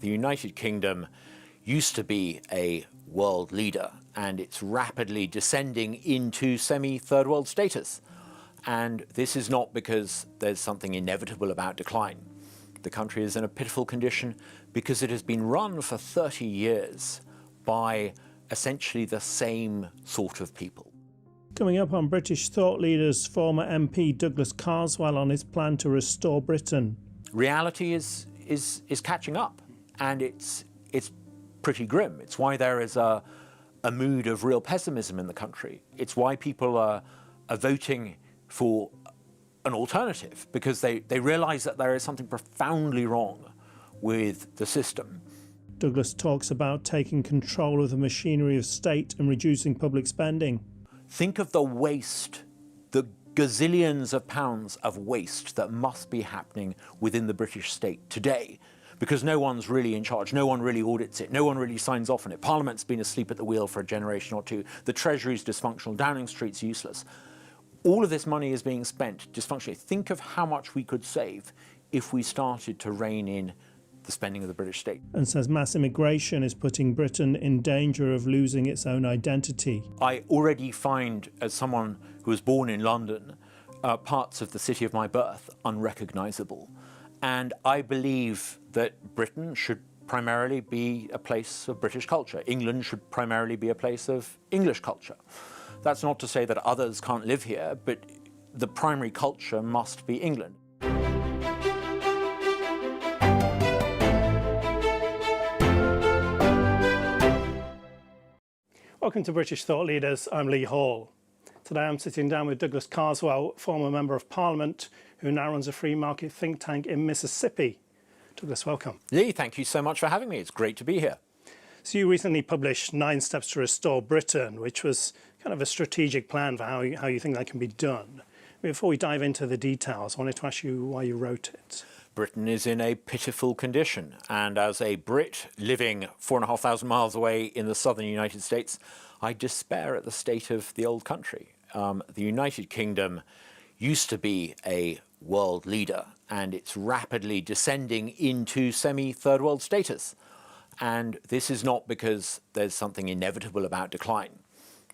The United Kingdom used to be a world leader, and it's rapidly descending into semi-third world status. And this is not because there's something inevitable about decline. The country is in a pitiful condition because it has been run for 30 years by essentially the same sort of people. Coming up on British Thought Leaders, former MP Douglas Carswell on his plan to restore Britain. Reality is catching up, and it's pretty grim. It's why there is a mood of real pessimism in the country. It's why people are voting for an alternative, because they realise that there is something profoundly wrong with the system. Douglas talks about taking control of the machinery of state and reducing public spending. Think of the waste, the gazillions of pounds of waste that must be happening within the British state today, because no one's really in charge, no one really audits it, no one really signs off on it. Parliament's been asleep at the wheel for a generation or two. The Treasury's dysfunctional, Downing Street's useless. All of this money is being spent dysfunctionally. Think of how much we could save if we started to rein in the spending of the British state. And says mass immigration is putting Britain in danger of losing its own identity. I already find, as someone who was born in London, parts of the city of my birth unrecognisable. And I believe that Britain should primarily be a place of British culture. England should primarily be a place of English culture. That's not to say that others can't live here, but the primary culture must be England. Welcome to British Thought Leaders. I'm Lee Hall. Today I'm sitting down with Douglas Carswell, former Member of Parliament, who now runs a free market think tank in Mississippi. Douglas, welcome. Lee, thank you so much for having me. It's great to be here. So you recently published 9 Steps to Restore Britain, which was kind of a strategic plan for how you think that can be done. Before we dive into the details, I wanted to ask you why you wrote it. Britain is in a pitiful condition, and as a Brit living 4,500 miles away in the southern United States, I despair at the state of the old country. The United Kingdom used to be a world leader, and it's rapidly descending into semi-third world status. And this is not because there's something inevitable about decline.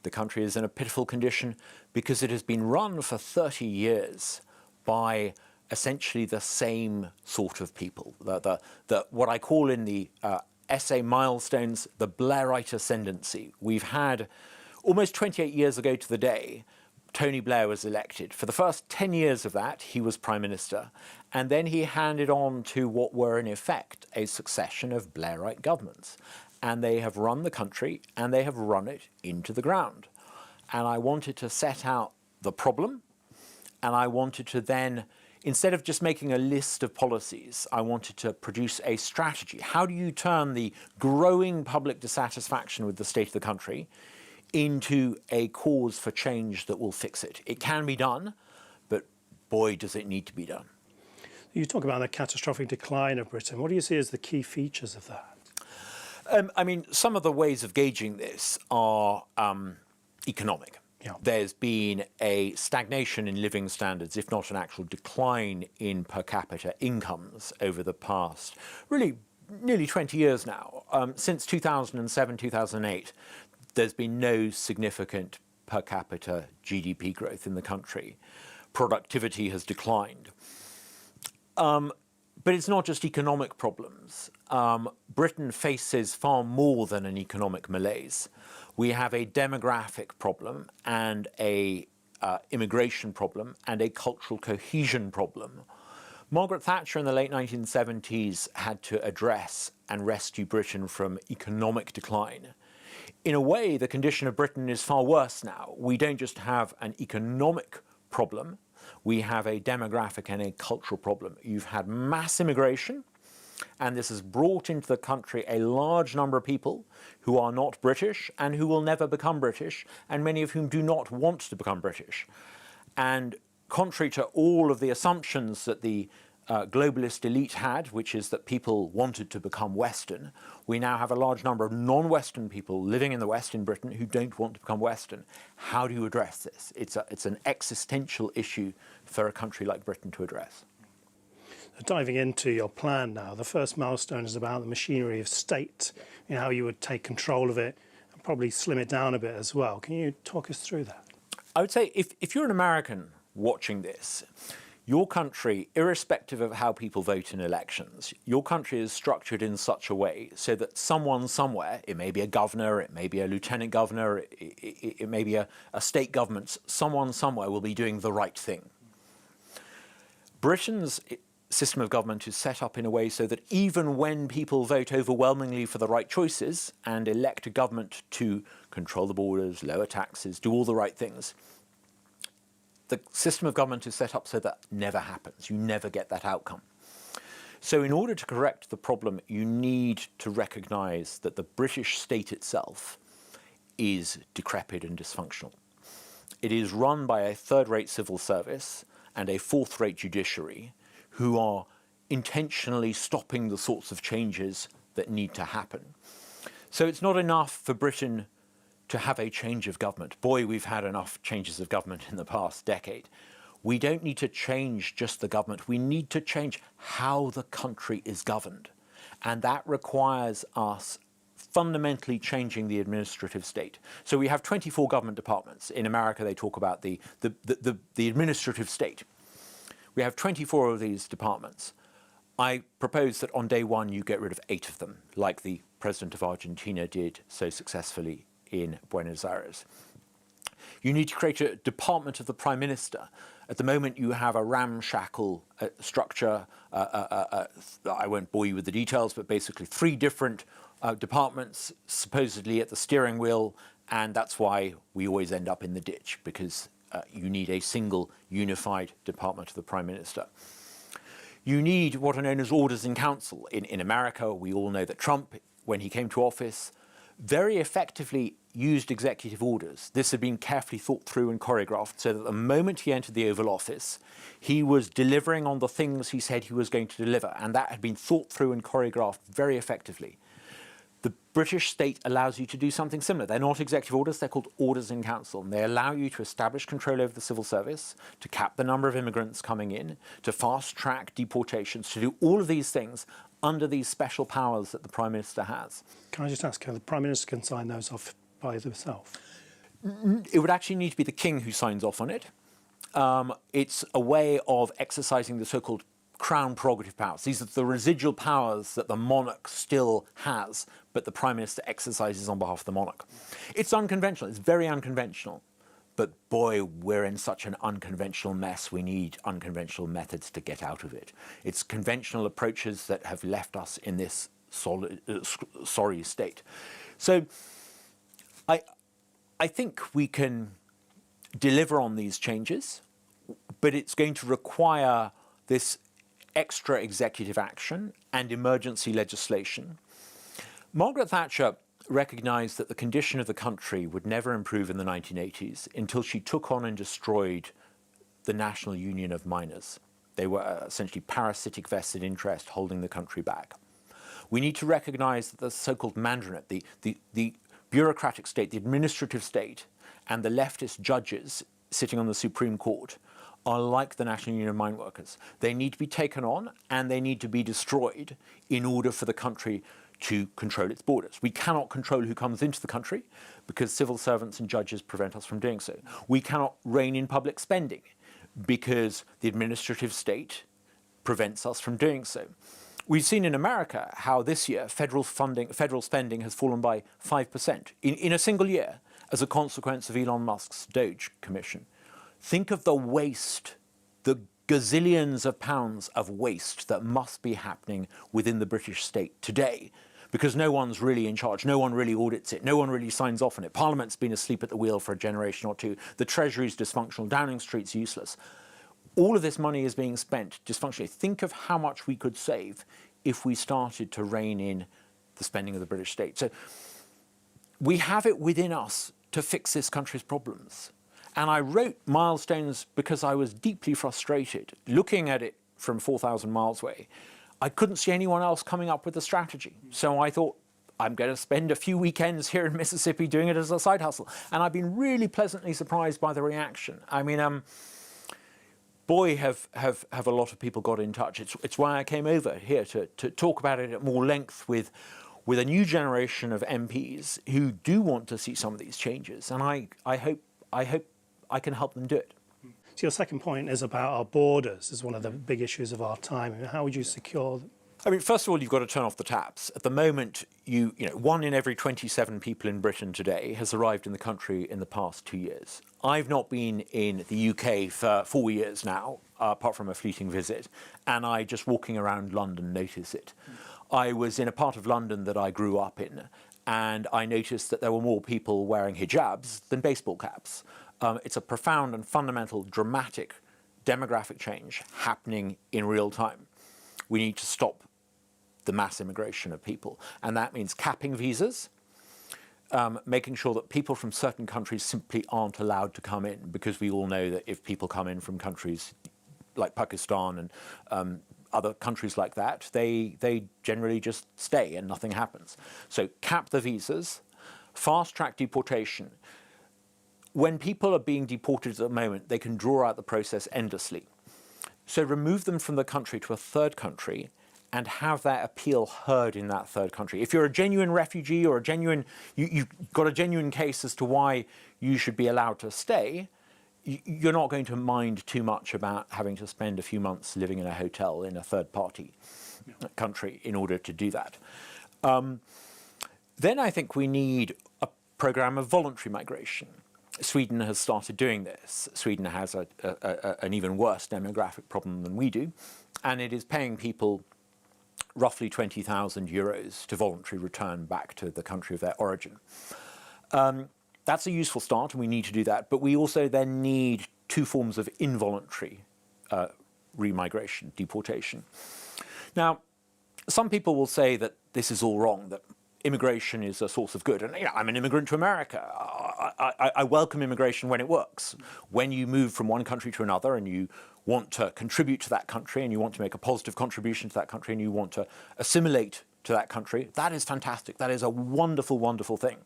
The country is in a pitiful condition because it has been run for 30 years by essentially the same sort of people. What I call in the essay milestones, the Blairite ascendancy. We've had, almost 28 years ago to the day, Tony Blair was elected. For the first 10 years of that, he was Prime Minister, and then he handed on to what were in effect a succession of Blairite governments. And they have run the country, and they have run it into the ground. And I wanted to set out the problem, and I wanted to then, instead of just making a list of policies, I wanted to produce a strategy. How do you turn the growing public dissatisfaction with the state of the country into a cause for change that will fix it? It can be done, but boy, does it need to be done. You talk about the catastrophic decline of Britain. What do you see as the key features of that? I mean, some of the ways of gauging this are economic. Yeah. There's been a stagnation in living standards, if not an actual decline in per capita incomes over the past, really, nearly 20 years now. Since 2007, 2008, there's been no significant per capita GDP growth in the country. Productivity has declined. But it's not just economic problems. Britain faces far more than an economic malaise. We have a demographic problem and a immigration problem and a cultural cohesion problem. Margaret Thatcher in the late 1970s had to address and rescue Britain from economic decline. In a way, the condition of Britain is far worse now. We don't just have an economic problem, we have a demographic and a cultural problem. You've had mass immigration, and this has brought into the country a large number of people who are not British and who will never become British, and many of whom do not want to become British. And contrary to all of the assumptions that the globalist elite had, which is that people wanted to become Western, we now have a large number of non-Western people living in the West in Britain who don't want to become Western. How do you address this? It's an existential issue for a country like Britain to address. Diving into your plan now, the first milestone is about the machinery of state, how you would take control of it and probably slim it down a bit as well. Can you talk us through that? I would say if you're an American watching this, your country, irrespective of how people vote in elections, your country is structured in such a way so that someone somewhere, it may be a governor, it may be a lieutenant governor, it may be a state government, someone somewhere will be doing the right thing. Britain's system of government is set up in a way so that even when people vote overwhelmingly for the right choices and elect a government to control the borders, lower taxes, do all the right things, the system of government is set up so that never happens. You never get that outcome. So in order to correct the problem, you need to recognise that the British state itself is decrepit and dysfunctional. It is run by a third-rate civil service and a fourth-rate judiciary who are intentionally stopping the sorts of changes that need to happen. So it's not enough for Britain to have a change of government. Boy, we've had enough changes of government in the past decade. We don't need to change just the government. We need to change how the country is governed. And that requires us fundamentally changing the administrative state. So we have 24 government departments. In America, they talk about the administrative state. We have 24 of these departments. I propose that on day one, you get rid of 8 of them, like the president of Argentina did so successfully in Buenos Aires. You need to create a department of the Prime Minister. At the moment, you have a ramshackle structure. I won't bore you with the details, but basically 3 different departments supposedly at the steering wheel, and that's why we always end up in the ditch, because you need a single unified department of the Prime Minister. You need what are known as orders in council. In America, we all know that Trump, when he came to office, very effectively used executive orders. This had been carefully thought through and choreographed so that the moment he entered the Oval Office, he was delivering on the things he said he was going to deliver, and that had been thought through and choreographed very effectively. The British state allows you to do something similar. They're not executive orders, they're called orders in council, and they allow you to establish control over the civil service, to cap the number of immigrants coming in, to fast-track deportations, to do all of these things under these special powers that the Prime Minister has. Can I just ask, how the Prime Minister can sign those off by himself? It would actually need to be the King who signs off on it. It's a way of exercising the so-called Crown prerogative powers. These are the residual powers that the monarch still has, but the Prime Minister exercises on behalf of the monarch. It's unconventional. It's very unconventional. But boy, we're in such an unconventional mess. We need unconventional methods to get out of it. It's conventional approaches that have left us in this sorry state. So I think we can deliver on these changes, but it's going to require this extra executive action and emergency legislation. Margaret Thatcher recognised that the condition of the country would never improve in the 1980s until she took on and destroyed the National Union of Miners. They were essentially parasitic vested interest holding the country back. We need to recognise that the so-called mandarinate, the bureaucratic state, the administrative state, and the leftist judges sitting on the Supreme Court are like the National Union of Mine Workers. They need to be taken on and they need to be destroyed in order for the country to control its borders. We cannot control who comes into the country because civil servants and judges prevent us from doing so. We cannot rein in public spending because the administrative state prevents us from doing so. We've seen in America how this year federal spending has fallen by 5% in a single year as a consequence of Elon Musk's Doge Commission. Think of the waste, the gazillions of pounds of waste that must be happening within the British state today, because no one's really in charge, no one really audits it, no one really signs off on it. Parliament's been asleep at the wheel for a generation or two. The Treasury's dysfunctional, Downing Street's useless. All of this money is being spent dysfunctionally. Think of how much we could save if we started to rein in the spending of the British state. So we have it within us to fix this country's problems. And I wrote Milestones because I was deeply frustrated. Looking at it from 4,000 miles away, I couldn't see anyone else coming up with a strategy. So I thought, I'm going to spend a few weekends here in Mississippi doing it as a side hustle. And I've been really pleasantly surprised by the reaction. I mean, boy, have a lot of people got in touch. It's why I came over here to talk about it at more length with a new generation of MPs who do want to see some of these changes, and I hope I can help them do it. So your second point is about our borders as one of the big issues of our time. How would you secure them? I mean, first of all, you've got to turn off the taps. At the moment, you know, 1 in every 27 people in Britain today has arrived in the country in the past 2 years. I've not been in the UK for 4 years now, apart from a fleeting visit, and I, just walking around London, notice it. I was in a part of London that I grew up in, and I noticed that there were more people wearing hijabs than baseball caps. It's a profound and fundamental, dramatic demographic change happening in real time. We need to stop the mass immigration of people, and that means capping visas, making sure that people from certain countries simply aren't allowed to come in, because we all know that if people come in from countries like Pakistan and other countries like that, they generally just stay and nothing happens. So cap the visas, fast-track deportation. When people are being deported at the moment, they can draw out the process endlessly. So remove them from the country to a third country and have their appeal heard in that third country. If you're a genuine refugee or you've got a genuine case as to why you should be allowed to stay, you're not going to mind too much about having to spend a few months living in a hotel in a third-party country in order to do that. Then I think we need a program of voluntary migration. Sweden has started doing this. Sweden has an even worse demographic problem than we do, and it is paying people roughly 20,000 euros to voluntarily return back to the country of their origin. That's a useful start, and we need to do that, but we also then need 2 forms of involuntary remigration, deportation. Now, some people will say that this is all wrong, that immigration is a source of good. And you know, I'm an immigrant to America. I welcome immigration when it works. When you move from one country to another and you want to contribute to that country and you want to make a positive contribution to that country and you want to assimilate to that country, that is fantastic. That is a wonderful, wonderful thing.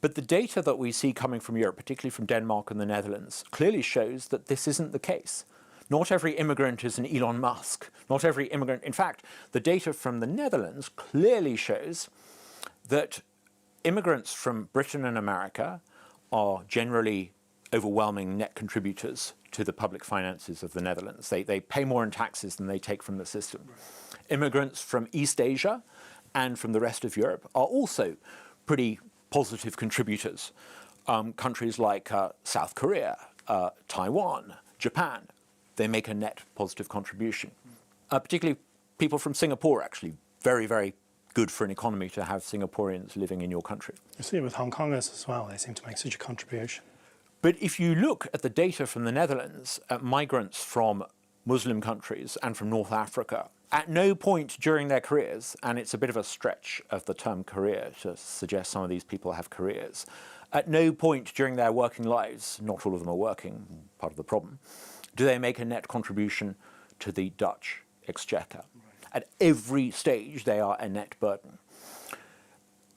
But the data that we see coming from Europe, particularly from Denmark and the Netherlands, clearly shows that this isn't the case. Not every immigrant is an Elon Musk. Not every immigrant. In fact, the data from the Netherlands clearly shows that immigrants from Britain and America are generally overwhelming net contributors to the public finances of the Netherlands. They pay more in taxes than they take from the system. Immigrants from East Asia and from the rest of Europe are also pretty positive contributors. Countries like South Korea, Taiwan, Japan, they make a net positive contribution. Particularly people from Singapore, actually, very, very good for an economy to have Singaporeans living in your country. You see it with Hong Kongers as well. They seem to make such a contribution. But if you look at the data from the Netherlands, at migrants from Muslim countries and from North Africa, at no point during their careers, and it's a bit of a stretch of the term career to suggest some of these people have careers, at no point during their working lives, not all of them are working, part of the problem, do they make a net contribution to the Dutch exchequer. At every stage, they are a net burden.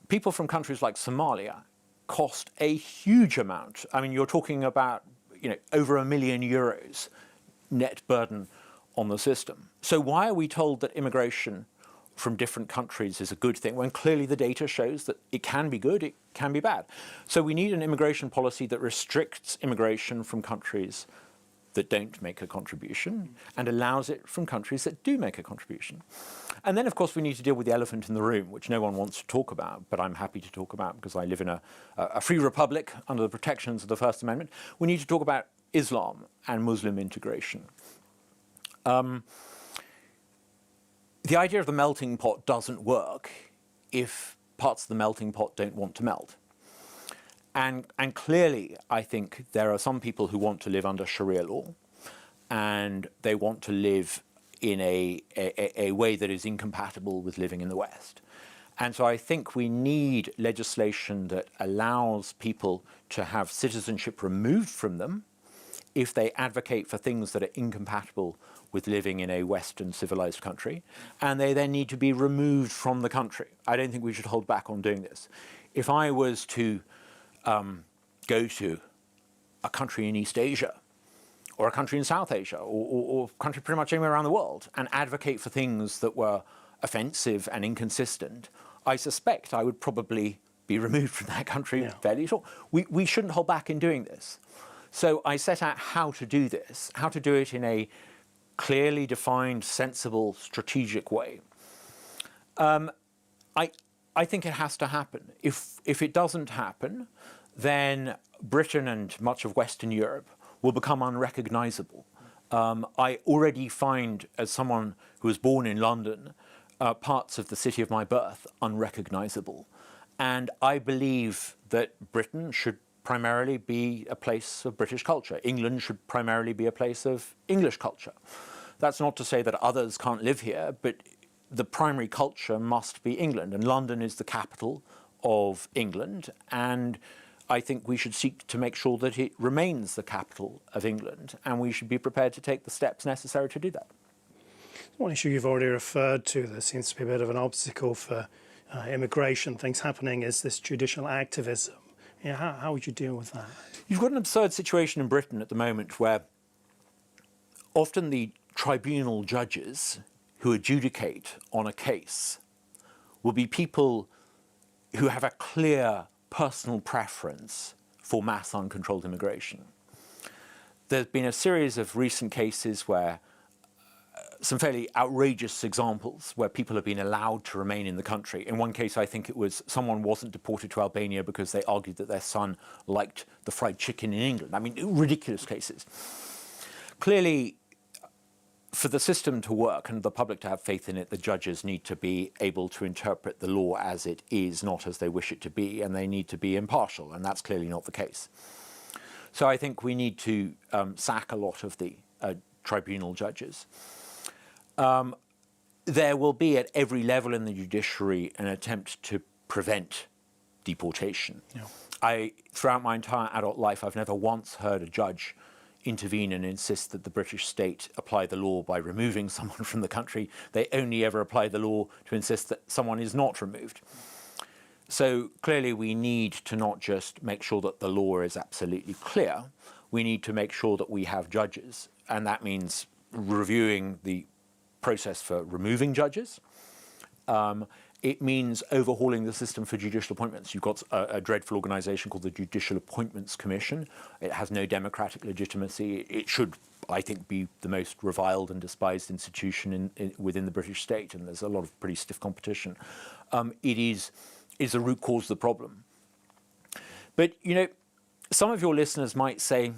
People from countries like Somalia cost a huge amount. I mean, you're talking about, you know, over €1 million net burden on the system. So why are we told that immigration from different countries is a good thing when clearly the data shows that it can be good, it can be bad? So we need an immigration policy that restricts immigration from countries that don't make a contribution and allows it from countries that do make a contribution. And then, of course, we need to deal with the elephant in the room, which no one wants to talk about, but I'm happy to talk about because I live in a free republic under the protections of the First Amendment. We need to talk about Islam and Muslim integration. The idea of the melting pot doesn't work if parts of the melting pot don't want to melt. And clearly, I think there are some people who want to live under Sharia law, and they want to live in a way that is incompatible with living in the West. And so I think we need legislation that allows people to have citizenship removed from them if they advocate for things that are incompatible with living in a Western civilized country, and they then need to be removed from the country. I don't think we should hold back on doing this. If I was to go to a country in East Asia or a country in South Asia, or a country pretty much anywhere around the world, and advocate for things that were offensive and inconsistent, I suspect I would probably be removed from that country fairly short. We shouldn't hold back in doing this. So I set out how to do this, how to do it in a clearly defined, sensible, strategic way. I think it has to happen. If it doesn't happen, then Britain and much of Western Europe will become unrecognisable. I already find, as someone who was born in London, parts of the city of my birth unrecognisable. And I believe that Britain should primarily be a place of British culture. England should primarily be a place of English culture. That's not to say that others can't live here, but the primary culture must be England. And London is the capital of England. And I think we should seek to make sure that it remains the capital of England. And we should be prepared to take the steps necessary to do that. One issue you've already referred to that seems to be a bit of an obstacle for immigration, things happening, is this judicial activism. How would you deal with that? You've got an absurd situation in Britain at the moment where often the tribunal judges who adjudicate on a case will be people who have a clear personal preference for mass uncontrolled immigration. There's been a series of recent cases where some fairly outrageous examples where people have been allowed to remain in the country. In one case, I think it was someone wasn't deported to Albania because they argued that their son liked the fried chicken in England. I mean, ridiculous cases. Clearly, for the system to work and the public to have faith in it, the judges need to be able to interpret the law as it is, not as they wish it to be, and they need to be impartial, and that's clearly not the case. So I think we need to sack a lot of the tribunal judges. There will be at every level in the judiciary an attempt to prevent deportation. Throughout my entire adult life, I've never once heard a judge intervene and insist that the British state apply the law by removing someone from the country. They only ever apply the law to insist that someone is not removed. So clearly we need to not just make sure that the law is absolutely clear, we need to make sure that we have judges, and that means reviewing the process for removing judges. It means overhauling the system for judicial appointments. You've got a dreadful organisation called the Judicial Appointments Commission. It has no democratic legitimacy. It should, I think, be the most reviled and despised institution within the British state, and there's a lot of pretty stiff competition. It is the root cause of the problem. But, you know, some of your listeners might say,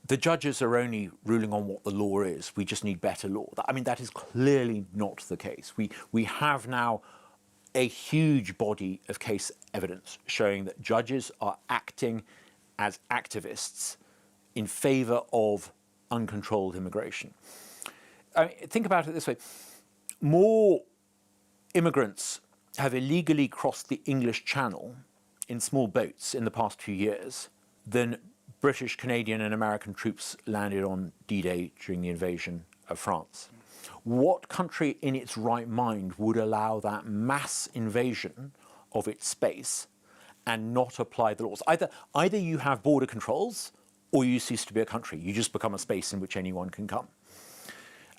the judges are only ruling on what the law is. We just need better law. I mean, that is clearly not the case. We have now a huge body of case evidence showing that judges are acting as activists in favour of uncontrolled immigration. I mean, think about it this way. More immigrants have illegally crossed the English Channel in small boats in the past few years than British, Canadian and American troops landed on D-Day during the invasion of France. What country in its right mind would allow that mass invasion of its space and not apply the laws? Either you have border controls or you cease to be a country. You just become a space in which anyone can come.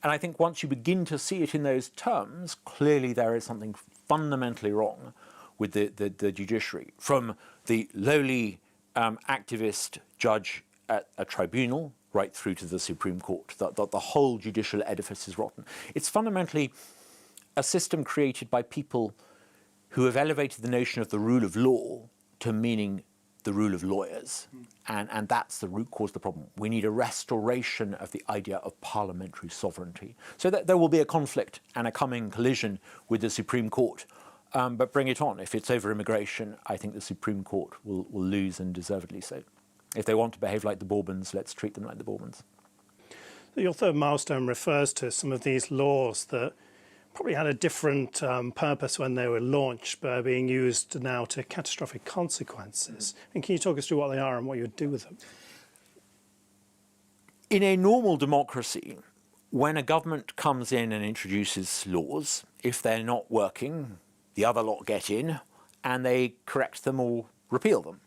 And I think once you begin to see it in those terms, clearly there is something fundamentally wrong with the judiciary. From the lowly activist judge at a tribunal right through to the Supreme Court. The whole judicial edifice is rotten. It's fundamentally a system created by people who have elevated the notion of the rule of law to meaning the rule of lawyers. And that's the root cause of the problem. We need a restoration of the idea of parliamentary sovereignty. So that there will be a conflict and a coming collision with the Supreme Court. But bring it on. If it's over immigration, I think the Supreme Court will lose, and deservedly so. If they want to behave like the Bourbons, let's treat them like the Bourbons. Your third milestone refers to some of these laws that probably had a different purpose when they were launched, but are being used now to catastrophic consequences. And can you talk us through what they are and what you would do with them? In a normal democracy, when a government comes in and introduces laws, if they're not working, the other lot get in and they correct them or repeal them.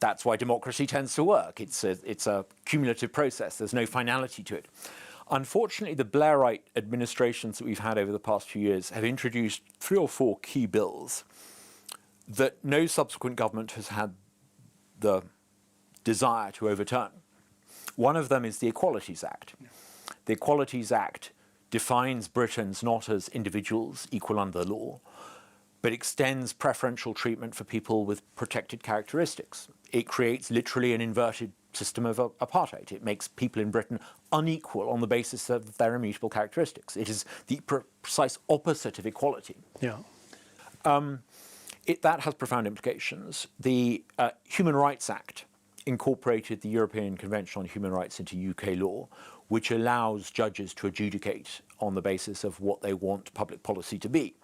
That's why democracy tends to work. It's a cumulative process. There's no finality to it. Unfortunately, the Blairite administrations that we've had over the past few years have introduced 3 or 4 key bills that no subsequent government has had the desire to overturn. One of them is the Equalities Act. The Equalities Act defines Britons not as individuals equal under the law, but extends preferential treatment for people with protected characteristics. It creates literally an inverted system of apartheid. It makes people in Britain unequal on the basis of their immutable characteristics. It is the precise opposite of equality. Yeah. That has profound implications. The Human Rights Act incorporated the European Convention on Human Rights into UK law, which allows judges to adjudicate on the basis of what they want public policy to be.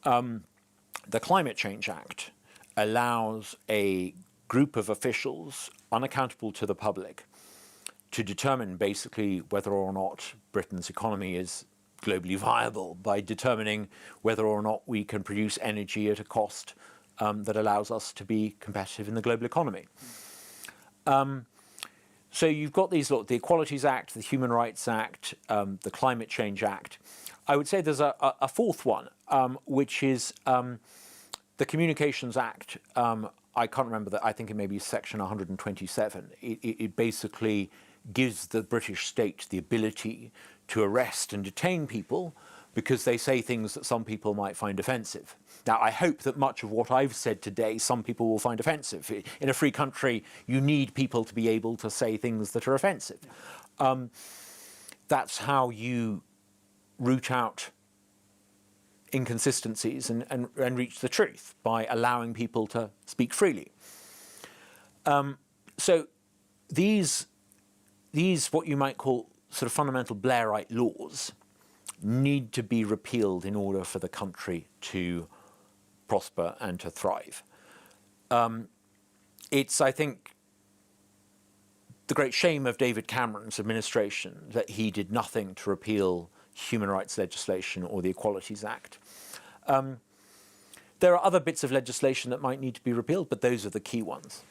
The Climate Change Act allows a group of officials unaccountable to the public to determine basically whether or not Britain's economy is globally viable by determining whether or not we can produce energy at a cost that allows us to be competitive in the global economy. So you've got these, look, the Equalities Act, the Human Rights Act, the Climate Change Act. I would say there's a fourth one, which is the Communications Act. I can't remember that. I think it may be section 127. It basically gives the British state the ability to arrest and detain people because they say things that some people might find offensive. Now, I hope that much of what I've said today, some people will find offensive. In a free country, you need people to be able to say things that are offensive. That's how you root out inconsistencies and reach the truth, by allowing people to speak freely. So these what you might call sort of fundamental Blairite laws need to be repealed in order for the country to prosper and to thrive. It's, I think, the great shame of David Cameron's administration that he did nothing to repeal human rights legislation or the Equalities Act. There are other bits of legislation that might need to be repealed, but those are the key ones.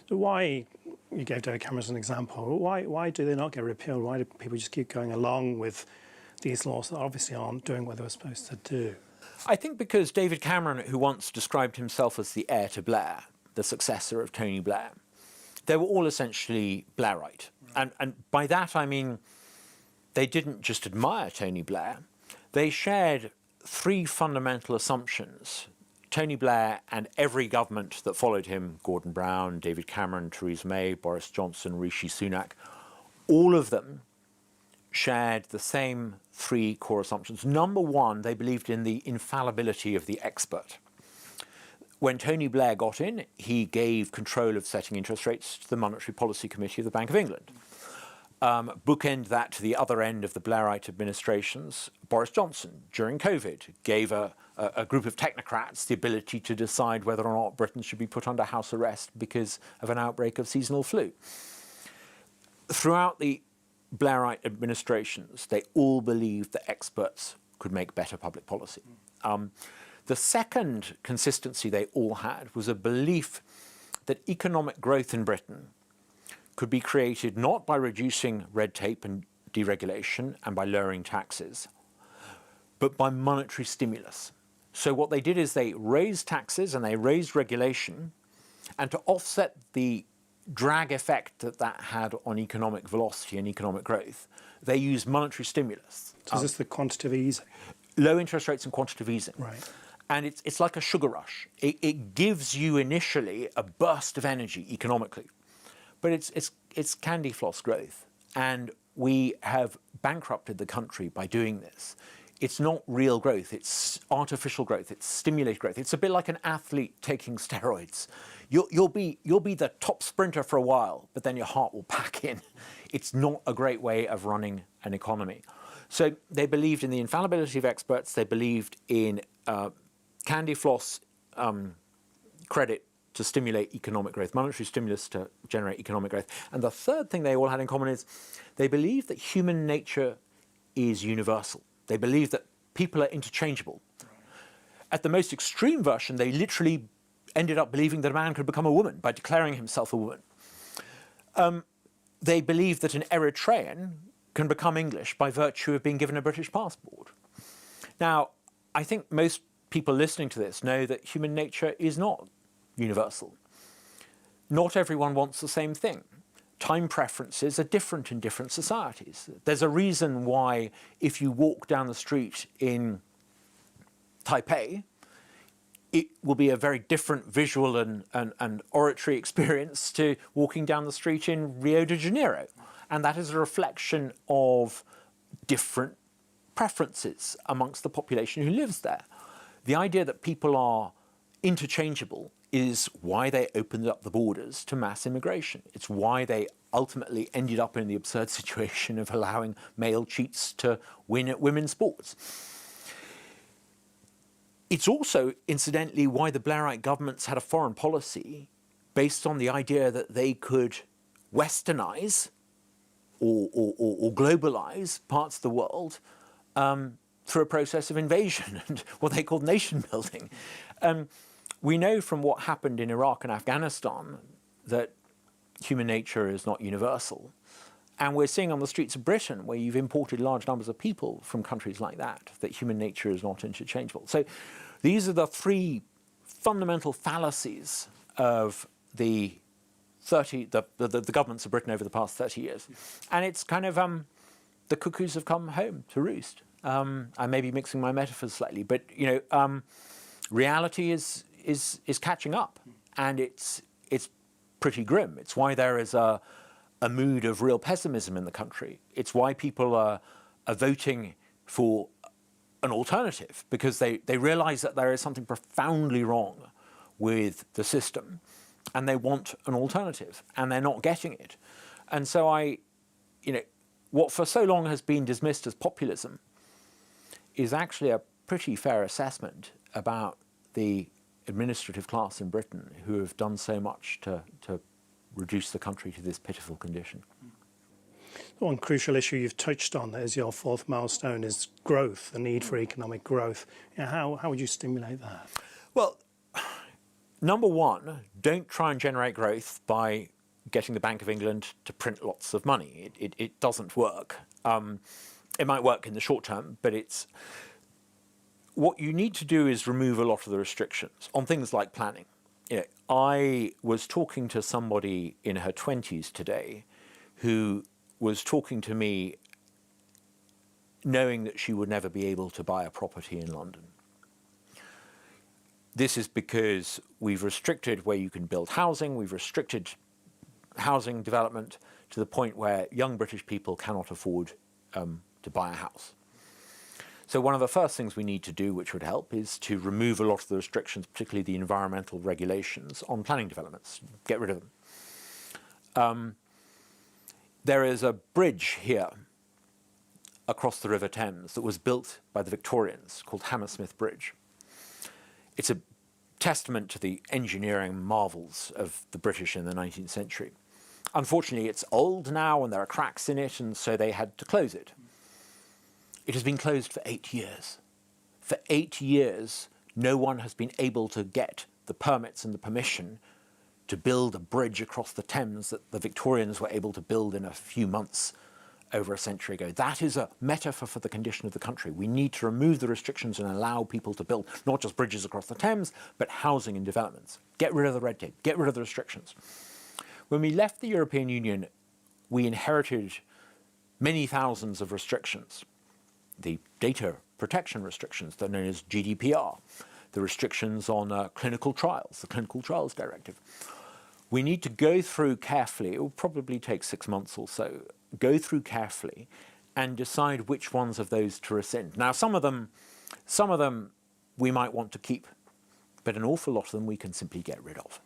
So why, you gave David Cameron as an example, why do they not get repealed? Why do people just keep going along with these laws that obviously aren't doing what they were supposed to do? I think because David Cameron, who once described himself as the heir to Blair, the successor of Tony Blair, they were all essentially Blairite. And by that I mean they didn't just admire Tony Blair, they shared 3 fundamental assumptions. Tony Blair and every government that followed him, Gordon Brown, David Cameron, Theresa May, Boris Johnson, Rishi Sunak, all of them shared the same 3 core assumptions. Number one, they believed in the infallibility of the expert. When Tony Blair got in, he gave control of setting interest rates to the Monetary Policy Committee of the Bank of England. Bookend that to the other end of the Blairite administrations, Boris Johnson, during COVID, gave a group of technocrats the ability to decide whether or not Britain should be put under house arrest because of an outbreak of seasonal flu. Throughout the Blairite administrations, they all believed that experts could make better public policy. The second consistency they all had was a belief that economic growth in Britain could be created not by reducing red tape and deregulation and by lowering taxes, but by monetary stimulus. So what they did is they raised taxes and they raised regulation, and to offset the drag effect that had on economic velocity and economic growth, they used monetary stimulus. So is this the quantitative easing? Low interest rates and quantitative easing. Right. And it's like a sugar rush. It gives you initially a burst of energy economically, but it's candy floss growth. And we have bankrupted the country by doing this. It's not real growth, it's artificial growth, it's stimulated growth. It's a bit like an athlete taking steroids. You'll be the top sprinter for a while, but then your heart will pack in. It's not a great way of running an economy. So they believed in the infallibility of experts, they believed in candy floss credit to stimulate economic growth, monetary stimulus to generate economic growth. And the third thing they all had in common is they believed that human nature is universal. They believe that people are interchangeable. At the most extreme version, they literally ended up believing that a man could become a woman by declaring himself a woman. They believe that an Eritrean can become English by virtue of being given a British passport. Now, I think most people listening to this know that human nature is not universal. Not everyone wants the same thing. Time preferences are different in different societies. There's a reason why if you walk down the street in Taipei, it will be a very different visual and oratory experience to walking down the street in Rio de Janeiro. And that is a reflection of different preferences amongst the population who lives there. The idea that people are interchangeable is why they opened up the borders to mass immigration. It's why they ultimately ended up in the absurd situation of allowing male cheats to win at women's sports. It's also, incidentally, why the Blairite governments had a foreign policy based on the idea that they could westernize or globalize parts of the world through a process of invasion and what they called nation building. We know from what happened in Iraq and Afghanistan that human nature is not universal. And we're seeing on the streets of Britain, where you've imported large numbers of people from countries like that human nature is not interchangeable. So these are the three fundamental fallacies of the governments of Britain over the past 30 years. And it's kind of the cuckoos have come home to roost. I may be mixing my metaphors slightly, but reality is catching up, and it's pretty grim. It's why there is a mood of real pessimism in the country. It's why people are voting for an alternative, because they realize that there is something profoundly wrong with the system, and they want an alternative, and they're not getting it. And so what for so long has been dismissed as populism is actually a pretty fair assessment about the administrative class in Britain who have done so much to reduce the country to this pitiful condition. One crucial issue you've touched on as your fourth milestone is growth, the need for economic growth. How would you stimulate that? Well, number one, don't try and generate growth by getting the Bank of England to print lots of money. It doesn't work. It might work in the short term, but what you need to do is remove a lot of the restrictions on things like planning. I was talking to somebody in her 20s today who was talking to me knowing that she would never be able to buy a property in London. This is because we've restricted where you can build housing, we've restricted housing development to the point where young British people cannot afford to buy a house. So one of the first things we need to do, which would help, is to remove a lot of the restrictions, particularly the environmental regulations on planning developments. Get rid of them. There is a bridge here across the River Thames that was built by the Victorians called Hammersmith Bridge. It's a testament to the engineering marvels of the British in the 19th century. Unfortunately, it's old now and there are cracks in it, and so they had to close it. It has been closed for 8 years. For 8 years, no one has been able to get the permits and the permission to build a bridge across the Thames that the Victorians were able to build in a few months over a century ago. That is a metaphor for the condition of the country. We need to remove the restrictions and allow people to build not just bridges across the Thames, but housing and developments. Get rid of the red tape, get rid of the restrictions. When we left the European Union, we inherited many thousands of restrictions. The data protection restrictions, they're known as GDPR, the restrictions on clinical trials, the Clinical Trials Directive. We need to go through carefully, it will probably take 6 months or so, go through carefully and decide which ones of those to rescind. Now, some of them we might want to keep, but an awful lot of them we can simply get rid of.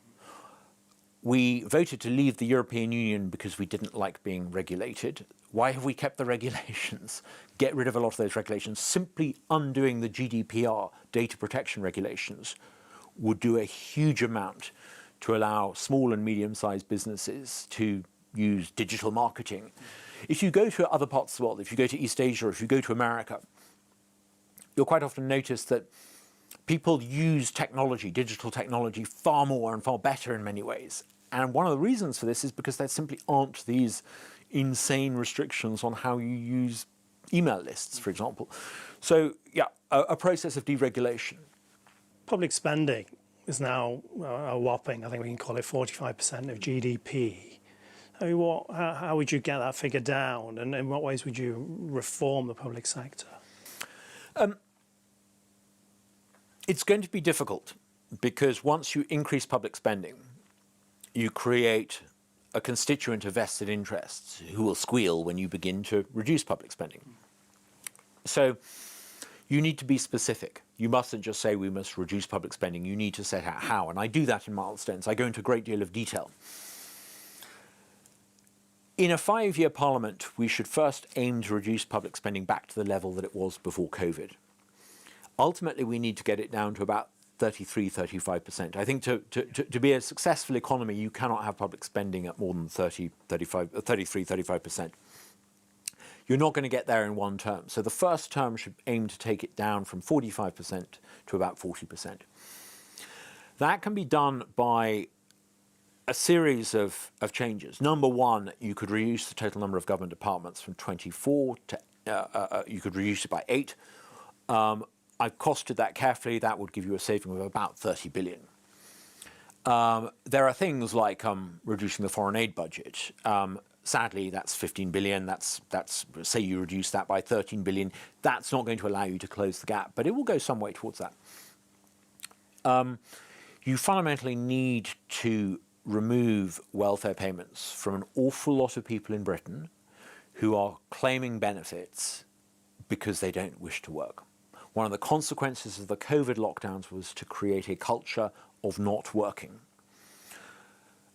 We voted to leave the European Union because we didn't like being regulated. Why have we kept the regulations? Get rid of a lot of those regulations. Simply undoing the GDPR data protection regulations would do a huge amount to allow small and medium-sized businesses to use digital marketing. If you go to other parts of the world, if you go to East Asia, or if you go to America, you'll quite often notice that people use technology, digital technology, far more and far better in many ways. And one of the reasons for this is because there simply aren't these insane restrictions on how you use email lists, for example. So, yeah, a process of deregulation. Public spending is now a whopping, I think we can call it 45% of GDP. I mean, how would you get that figure down, and in what ways would you reform the public sector? It's going to be difficult because once you increase public spending, you create a constituent of vested interests who will squeal when you begin to reduce public spending. So you need to be specific. You mustn't just say we must reduce public spending. You need to set out how. And I do that in milestones. I go into a great deal of detail. In a 5-year parliament, we should first aim to reduce public spending back to the level that it was before COVID. Ultimately, we need to get it down to about 33-35%. I think to be a successful economy, you cannot have public spending at more than 33-35%. You're not going to get there in one term. So the first term should aim to take it down from 45% to about 40%. That can be done by a series of changes. Number one, you could reduce the total number of government departments from 24 to, you could reduce it by 8. I've costed that carefully. That would give you a saving of about 30 billion. There are things like reducing the foreign aid budget. Sadly, that's 15 billion. That's say you reduce that by 13 billion. That's not going to allow you to close the gap, but it will go some way towards that. You fundamentally need to remove welfare payments from an awful lot of people in Britain who are claiming benefits because they don't wish to work. One of the consequences of the COVID lockdowns was to create a culture of not working.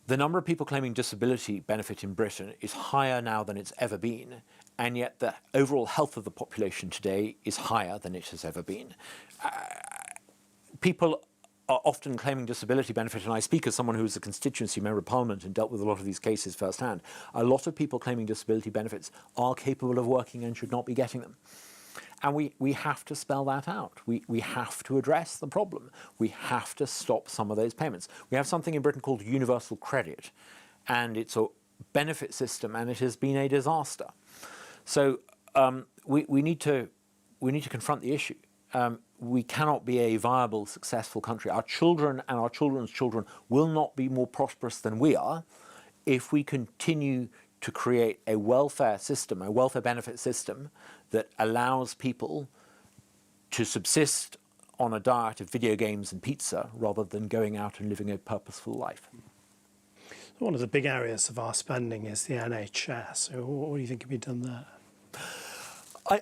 The number of people claiming disability benefit in Britain is higher now than it's ever been, and yet the overall health of the population today is higher than it has ever been. People are often claiming disability benefit, and I speak as someone who was a constituency member of Parliament and dealt with a lot of these cases firsthand. A lot of people claiming disability benefits are capable of working and should not be getting them. And we have to spell that out. We have to address the problem. We have to stop some of those payments. We have something in Britain called universal credit, and it's a benefit system, and it has been a disaster. So we need to confront the issue. We cannot be a viable, successful country. Our children and our children's children will not be more prosperous than we are if we continue to create a welfare system, a welfare benefit system that allows people to subsist on a diet of video games and pizza rather than going out and living a purposeful life. One of the big areas of our spending is the NHS. So what do you think can be done there?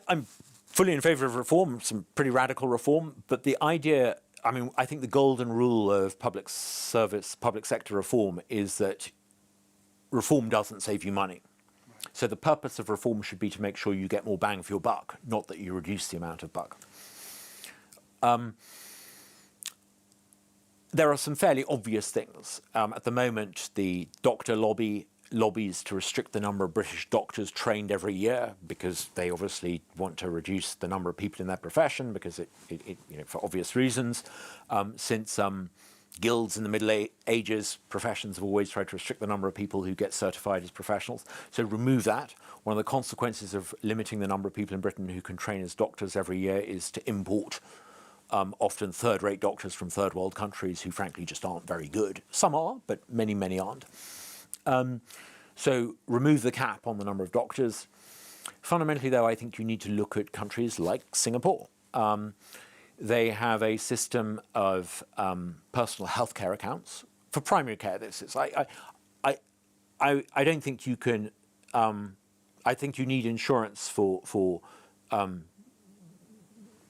I'm fully in favour of reform, some pretty radical reform, but the idea, I think the golden rule of public sector reform is that reform doesn't save you money. So the purpose of reform should be to make sure you get more bang for your buck, not that you reduce the amount of buck. There are some fairly obvious things. At the moment, the doctor lobbies to restrict the number of British doctors trained every year because they obviously want to reduce the number of people in their profession because it for obvious reasons. Since guilds in the Middle Ages, professions have always tried to restrict the number of people who get certified as professionals. So remove that. One of the consequences of limiting the number of people in Britain who can train as doctors every year is to import often third-rate doctors from third world countries who frankly just aren't very good. Some are, but many, many aren't. So remove the cap on the number of doctors. Fundamentally, though, I think you need to look at countries like Singapore. They have a system of personal healthcare accounts for primary care. This is I don't think you can. I think you need insurance for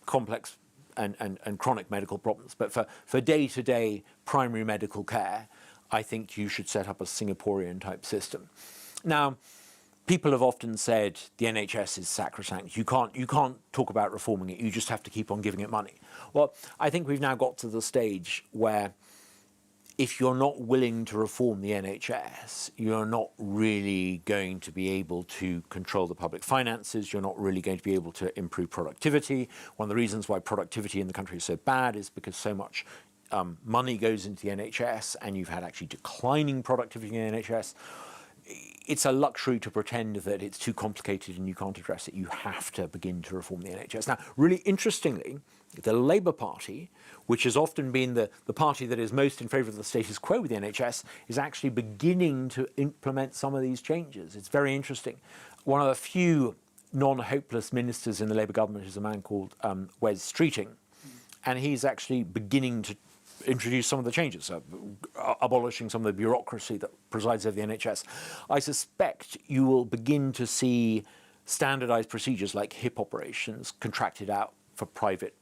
complex and chronic medical problems, but for day-to-day primary medical care, I think you should set up a Singaporean type system. Now, people have often said the NHS is sacrosanct. You can't talk about reforming it. You just have to keep on giving it money. Well, I think we've now got to the stage where if you're not willing to reform the NHS, you're not really going to be able to control the public finances. You're not really going to be able to improve productivity. One of the reasons why productivity in the country is so bad is because so much money goes into the NHS, and you've had actually declining productivity in the NHS. It's a luxury to pretend that it's too complicated and you can't address it. You have to begin to reform the NHS. Now, really interestingly, the Labour Party, which has often been the party that is most in favour of the status quo with the NHS, is actually beginning to implement some of these changes. It's very interesting. One of the few non-hopeless ministers in the Labour government is a man called Wes Streeting, and he's actually beginning to introduce some of the changes, abolishing some of the bureaucracy that presides over the NHS. I suspect you will begin to see standardised procedures like hip operations contracted out for private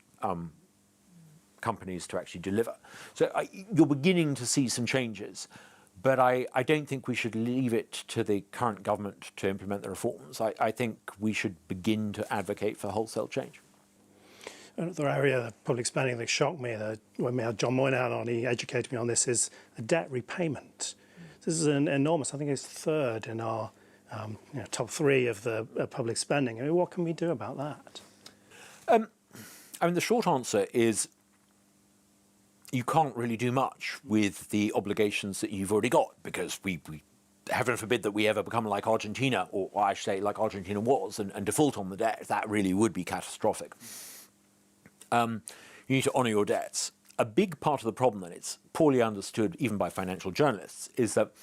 companies to actually deliver. So you're beginning to see some changes, but I don't think we should leave it to the current government to implement the reforms. I think we should begin to advocate for wholesale change. Another area of public spending that shocked me, when we had John Moynihan on, he educated me on this, is the debt repayment. This is an enormous, I think it's third in our top three of the public spending. I mean, what can we do about that? I mean, the short answer is you can't really do much with the obligations that you've already got, because we heaven forbid that we ever become like Argentina, or I should say like Argentina was, and default on the debt. That really would be catastrophic. You need to honour your debts. A big part of the problem, and it's poorly understood even by financial journalists, is that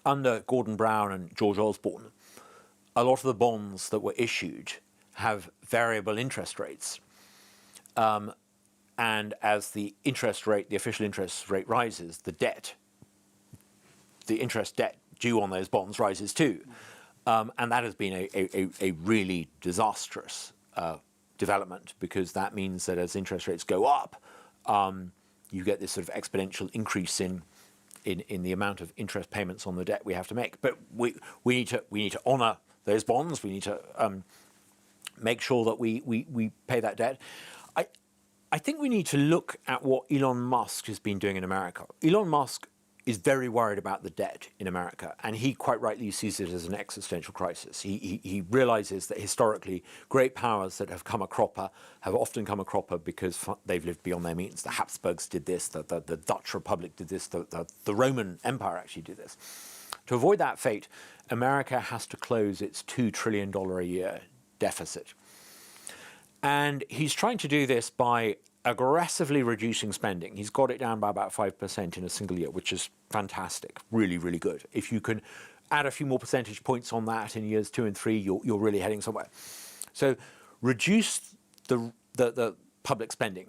under Gordon Brown and George Osborne, a lot of the bonds that were issued have variable interest rates. And as the interest rate, the official interest rate rises, the interest debt due on those bonds rises too. And that has been a really disastrous development, because that means that as interest rates go up, you get this sort of exponential increase in the amount of interest payments on the debt we have to make. But we need to honour those bonds. We need to make sure that we pay that debt. I think we need to look at what Elon Musk has been doing in America. Elon Musk is very worried about the debt in America, and he quite rightly sees it as an existential crisis. He realizes that historically great powers that have come a cropper have often come a cropper because they've lived beyond their means. The Habsburgs did this, the Dutch Republic did this, the Roman Empire actually did this. To avoid that fate, America has to close its $2 trillion a year deficit. And he's trying to do this by aggressively reducing spending. He's got it down by about 5% in a single year, which is fantastic, really, really good. If you can add a few more percentage points on that in years 2 and 3, you're really heading somewhere. So reduce the public spending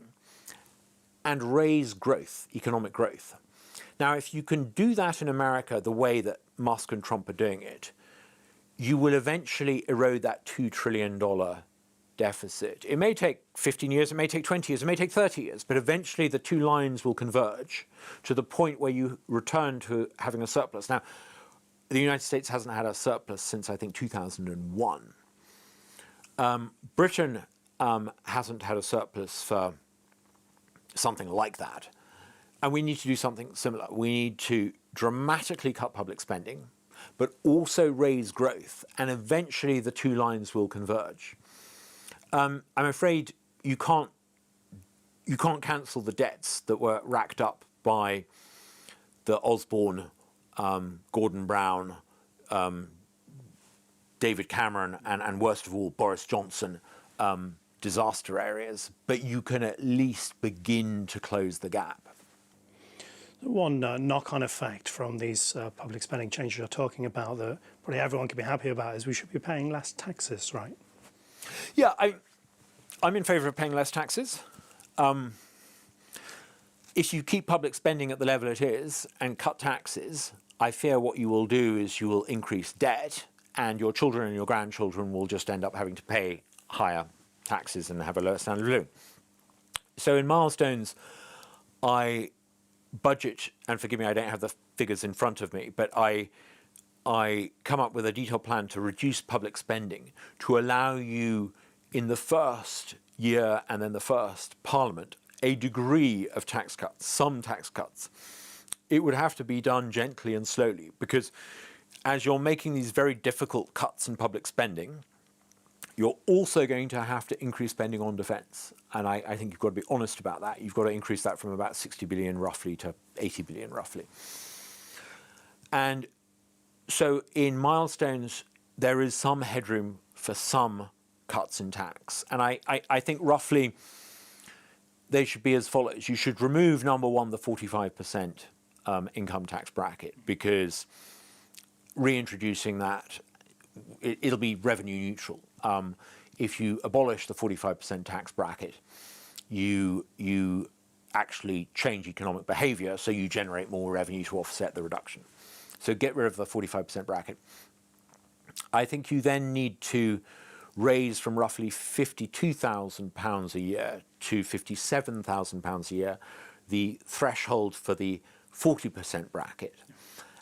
and raise growth, economic growth. Now, if you can do that in America the way that Musk and Trump are doing it, you will eventually erode that $2 trillion deficit. It may take 15 years, it may take 20 years, it may take 30 years, but eventually the two lines will converge to the point where you return to having a surplus. Now, the United States hasn't had a surplus since, I think, 2001. Britain hasn't had a surplus for something like that. And we need to do something similar. We need to dramatically cut public spending, but also raise growth, and eventually the two lines will converge. I'm afraid you can't cancel the debts that were racked up by the Osborne, Gordon Brown, David Cameron, and worst of all, Boris Johnson disaster areas, but you can at least begin to close the gap. One knock-on effect from these public spending changes you're talking about that probably everyone can be happy about is we should be paying less taxes, right? Yeah, I'm in favour of paying less taxes. If you keep public spending at the level it is and cut taxes, I fear what you will do is you will increase debt, and your children and your grandchildren will just end up having to pay higher taxes and have a lower standard of living. So in milestones, I budget, and forgive me, I don't have the figures in front of me, but I come up with a detailed plan to reduce public spending to allow you in the first year and then the first Parliament a degree of tax cuts, some tax cuts. it would have to be done gently and slowly, because as you're making these very difficult cuts in public spending, you're also going to have to increase spending on defence. And I think you've got to be honest about that. You've got to increase that from about 60 billion roughly to 80 billion roughly. And so in milestones, there is some headroom for some cuts in tax. And I think roughly they should be as follows. You should remove, number one, the 45% income tax bracket, because reintroducing that, it'll be revenue neutral. If you abolish the 45% tax bracket, you actually change economic behavior, so you generate more revenue to offset the reduction. So get rid of the 45% bracket. I think you then need to raise from roughly £52,000 a year to £57,000 a year the threshold for the 40% bracket.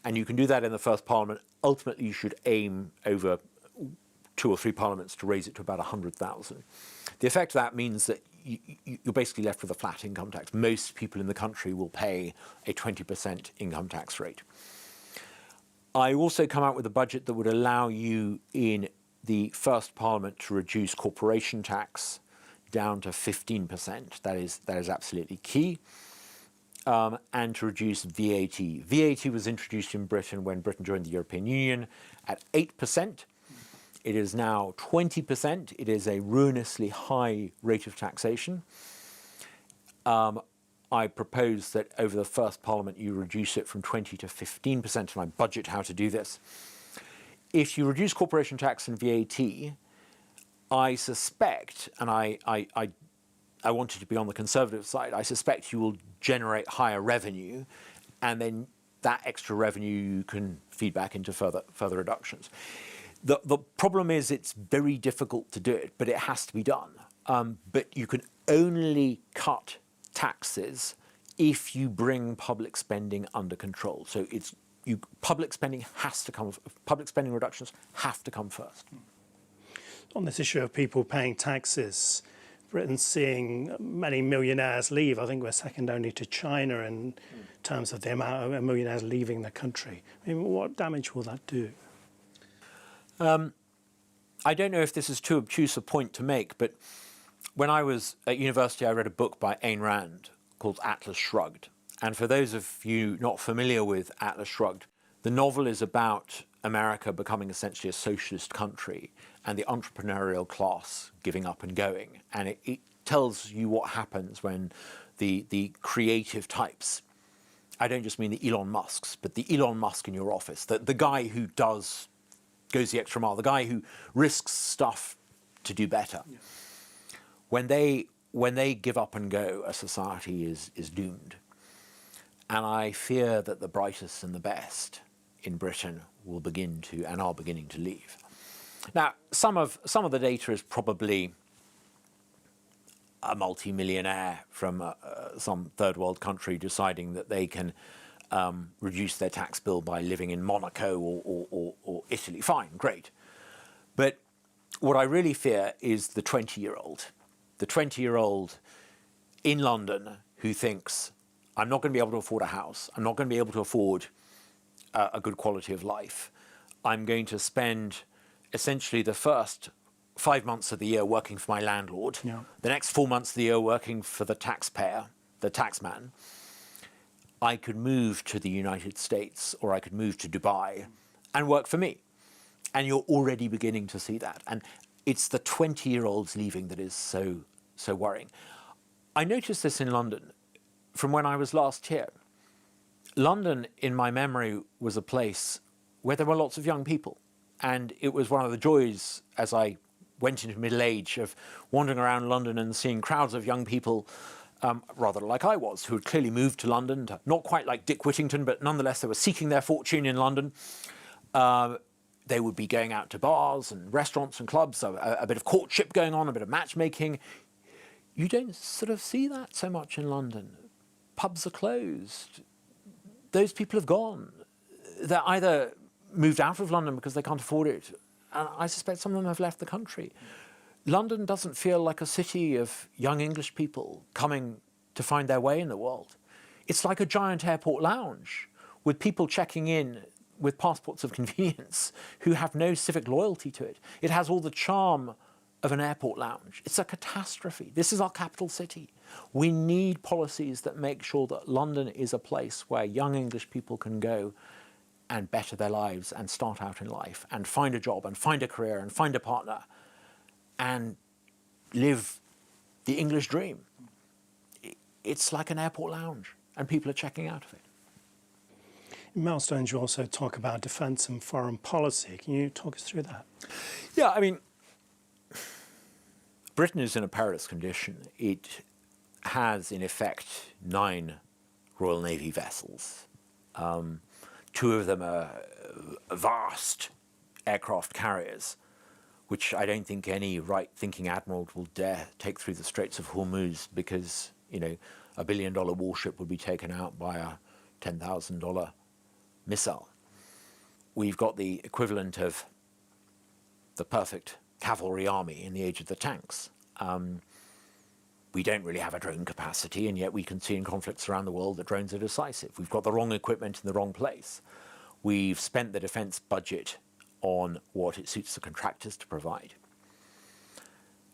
And you can do that in the first parliament. Ultimately, you should aim over 2 or 3 parliaments to raise it to about 100,000. The effect of that means that you're basically left with a flat income tax. Most people in the country will pay a 20% income tax rate. I also come out with a budget that would allow you in the first parliament to reduce corporation tax down to 15%. That is absolutely key. And to reduce VAT. VAT was introduced in Britain when Britain joined the European Union at 8%. It is now 20%. It is a ruinously high rate of taxation. I propose that over the first parliament you reduce it from 20 to 15%, and I budget how to do this. If you reduce corporation tax and VAT, I suspect, and I wanted to be on the Conservative side, I suspect you will generate higher revenue, and then that extra revenue you can feed back into further reductions. The problem is it's very difficult to do it, but it has to be done. But you can only cut taxes if you bring public spending under control. So public spending reductions have to come first. On this issue of people paying taxes, Britain's seeing many millionaires leave. I think we're second only to China in terms of the amount of millionaires leaving the country. I mean, what damage will that do? I don't know if this is too obtuse a point to make, but when I was at university, I read a book by Ayn Rand called Atlas Shrugged. And for those of you not familiar with Atlas Shrugged, the novel is about America becoming essentially a socialist country and the entrepreneurial class giving up and going. And it tells you what happens when the creative types, I don't just mean the Elon Musks, but the Elon Musk in your office, the guy who goes the extra mile, the guy who risks stuff to do better. Yeah. When they give up and go, a society is doomed. And I fear that the brightest and the best in Britain will begin to, and are beginning to, leave. Now, some of the data is probably a multi-millionaire from some third world country deciding that they can reduce their tax bill by living in Monaco or Italy. Fine, great. But what I really fear is the 20-year-old. The 20-year-old in London who thinks, I'm not going to be able to afford a house. I'm not going to be able to afford a good quality of life. I'm going to spend essentially the first 5 months of the year working for my landlord, the next 4 months of the year working for the taxpayer, the taxman. I could move to the United States or I could move to Dubai and work for me. And you're already beginning to see that. And it's the 20-year-olds leaving that is so worrying. I noticed this in London from when I was last here. London, in my memory, was a place where there were lots of young people. And it was one of the joys as I went into middle age of wandering around London and seeing crowds of young people, rather like I was, who had clearly moved to London, not quite like Dick Whittington, but nonetheless they were seeking their fortune in London. They would be going out to bars and restaurants and clubs, a bit of courtship going on, a bit of matchmaking. You don't sort of see that so much in London. Pubs are closed. Those people have gone. They're either moved out of London because they can't afford it, and I suspect some of them have left the country. London doesn't feel like a city of young English people coming to find their way in the world. it's like a giant airport lounge with people checking in with passports of convenience who have no civic loyalty to it. It has all the charm of an airport lounge. It's a catastrophe. This is our capital city. We need policies that make sure that London is a place where young English people can go and better their lives and start out in life and find a job and find a career and find a partner and live the English dream. It's like an airport lounge and people are checking out of it. In Milestones, you also talk about defence and foreign policy. Can you talk us through that? Yeah, I mean, Britain is in a perilous condition. It has, in effect, 9 Royal Navy vessels. 2 of them are vast aircraft carriers, which I don't think any right-thinking admiral will dare take through the Straits of Hormuz because, you know, a $1 billion warship would be taken out by a $10,000 missile. We've got the equivalent of the perfect cavalry army in the age of the tanks. We don't really have a drone capacity, and yet we can see in conflicts around the world that drones are decisive. We've got the wrong equipment in the wrong place. We've spent the defence budget on what it suits the contractors to provide.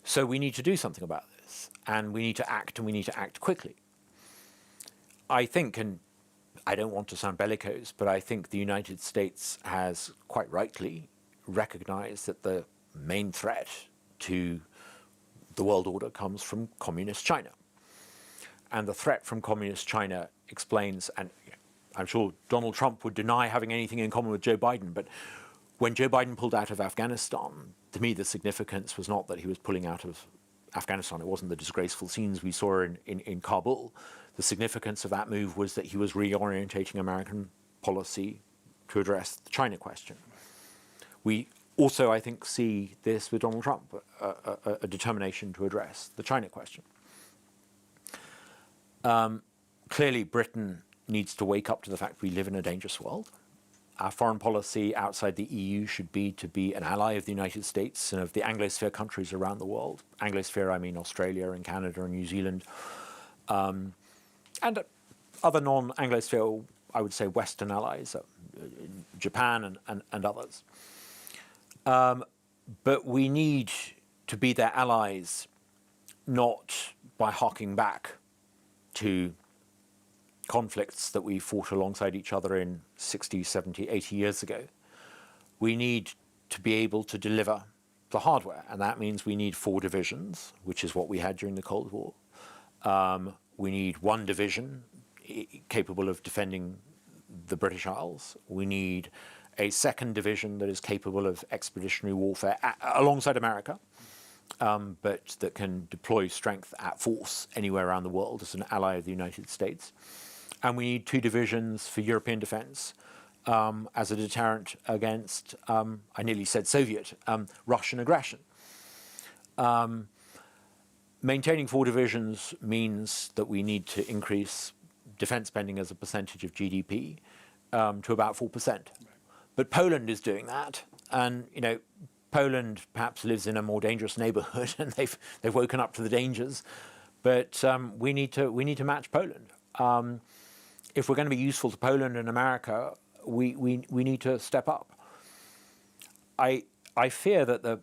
So we need to do something about this, and we need to act, and we need to act quickly. I think, and I don't want to sound bellicose, but I think the United States has quite rightly recognized that the main threat to the world order comes from communist China. And the threat from communist China explains, and I'm sure Donald Trump would deny having anything in common with Joe Biden, but when Joe Biden pulled out of Afghanistan, to me the significance was not that he was pulling out of Afghanistan. It wasn't the disgraceful scenes we saw in Kabul. The significance of that move was that he was reorientating American policy to address the China question. We also, I think, see this with Donald Trump, a determination to address the China question. Clearly, Britain needs to wake up to the fact we live in a dangerous world. Our foreign policy outside the EU should be to be an ally of the United States and of the Anglosphere countries around the world. Anglosphere, I mean Australia and Canada and New Zealand. And other non-Anglosphere, I would say Western allies, Japan and others. But we need to be their allies, not by harking back to conflicts that we fought alongside each other in 60, 70, 80 years ago. We need to be able to deliver the hardware, and that means we need 4 divisions, which is what we had during the Cold War. We need 1 division capable of defending the British Isles. We need a 2nd division that is capable of expeditionary warfare alongside America, but that can deploy strength at force anywhere around the world as an ally of the United States. And we need 2 divisions for European defense as a deterrent against, I nearly said Soviet, Russian aggression. Maintaining 4 divisions means that we need to increase defense spending as a percentage of GDP to about 4%. But Poland is doing that, and you know, Poland perhaps lives in a more dangerous neighbourhood, and they've woken up to the dangers. But we need to match Poland. If we're going to be useful to Poland and America, we need to step up. I fear that the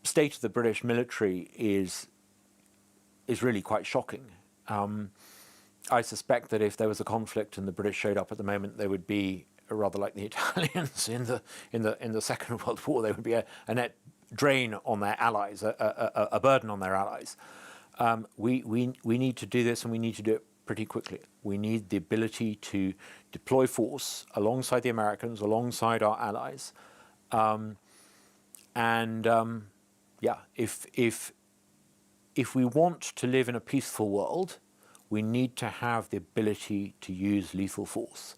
state of the British military is really quite shocking. I suspect that if there was a conflict and the British showed up at the moment, they would be rather like the Italians in the Second World War. They would be a net drain on their allies, a burden on their allies. We need to do this, and we need to do it pretty quickly. We need the ability to deploy force alongside the Americans, alongside our allies, yeah, if we want to live in a peaceful world, we need to have the ability to use lethal force.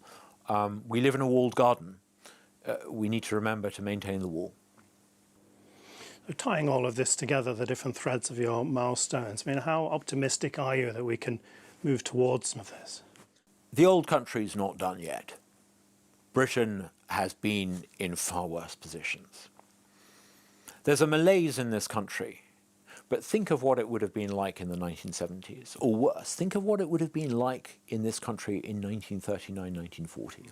We live in a walled garden. We need to remember to maintain the wall. So tying all of this together, the different threads of your milestones, I mean, how optimistic are you that we can move towards some of this? The old country's not done yet. Britain has been in far worse positions. There's a malaise in this country, But think of what it would have been like in the 1970s, or worse, think of what it would have been like in this country in 1939, 1940.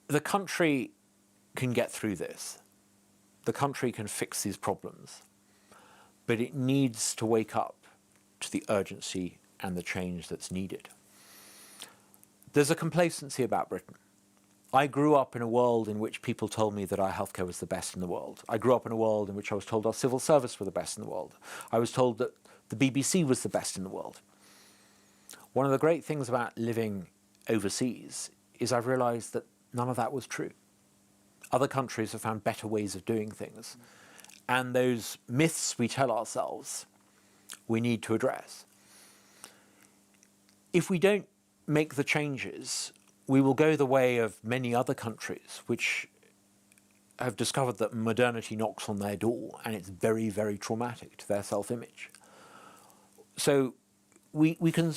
The country can get through this. The country can fix these problems. But it needs to wake up to the urgency and the change that's needed. There's a complacency about Britain. I grew up in a world in which people told me that our healthcare was the best in the world. I grew up in a world in which I was told our civil service were the best in the world. I was told that the BBC was the best in the world. One of the great things about living overseas is I've realized that none of that was true. Other countries have found better ways of doing things. And those myths we tell ourselves, we need to address. If we don't make the changes, we will go the way of many other countries which have discovered that modernity knocks on their door and it's very, very traumatic to their self-image. So we can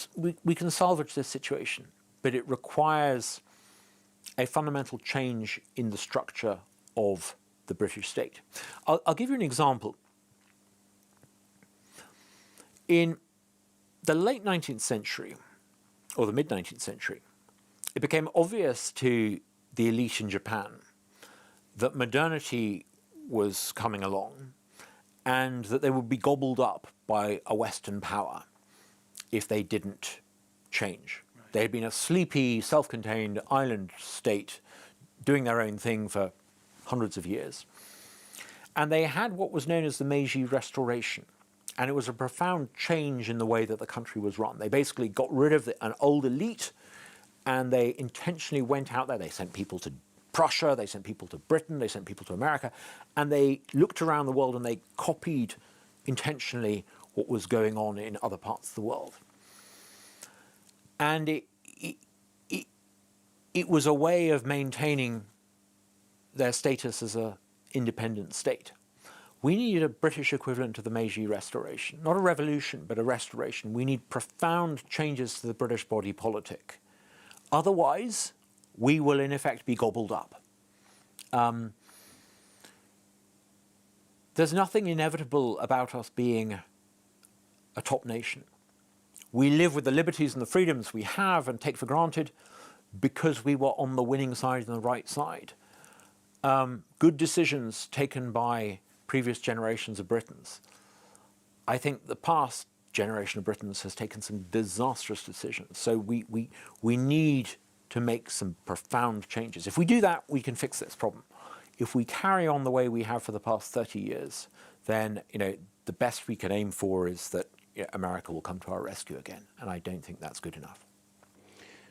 salvage this situation, but it requires a fundamental change in the structure of the British state. I'll give you an example. In the late 19th century, or the mid-19th century, it became obvious to the elite in Japan that modernity was coming along and that they would be gobbled up by a Western power if they didn't change. Right. They had been a sleepy, self-contained island state doing their own thing for hundreds of years. And they had what was known as the Meiji Restoration. And it was a profound change in the way that the country was run. They basically got rid of an old elite and they intentionally went out there. They sent people to Prussia, they sent people to Britain, they sent people to America, and they looked around the world and they copied intentionally what was going on in other parts of the world. And it was a way of maintaining their status as an independent state. We needed a British equivalent to the Meiji Restoration. Not a revolution, but a restoration. We need profound changes to the British body politic. Otherwise, we will in effect be gobbled up. There's nothing inevitable about us being a top nation. We live with the liberties and the freedoms we have and take for granted because we were on the winning side and the right side. Good decisions taken by previous generations of Britons. I think the past generation of Britons has taken some disastrous decisions. So we need to make some profound changes. If we do that, we can fix this problem. If we carry on the way we have for the past 30 years, then the best we can aim for is that America will come to our rescue again. And I don't think that's good enough.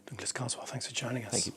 Douglas Carswell, thanks for joining us. Thank you.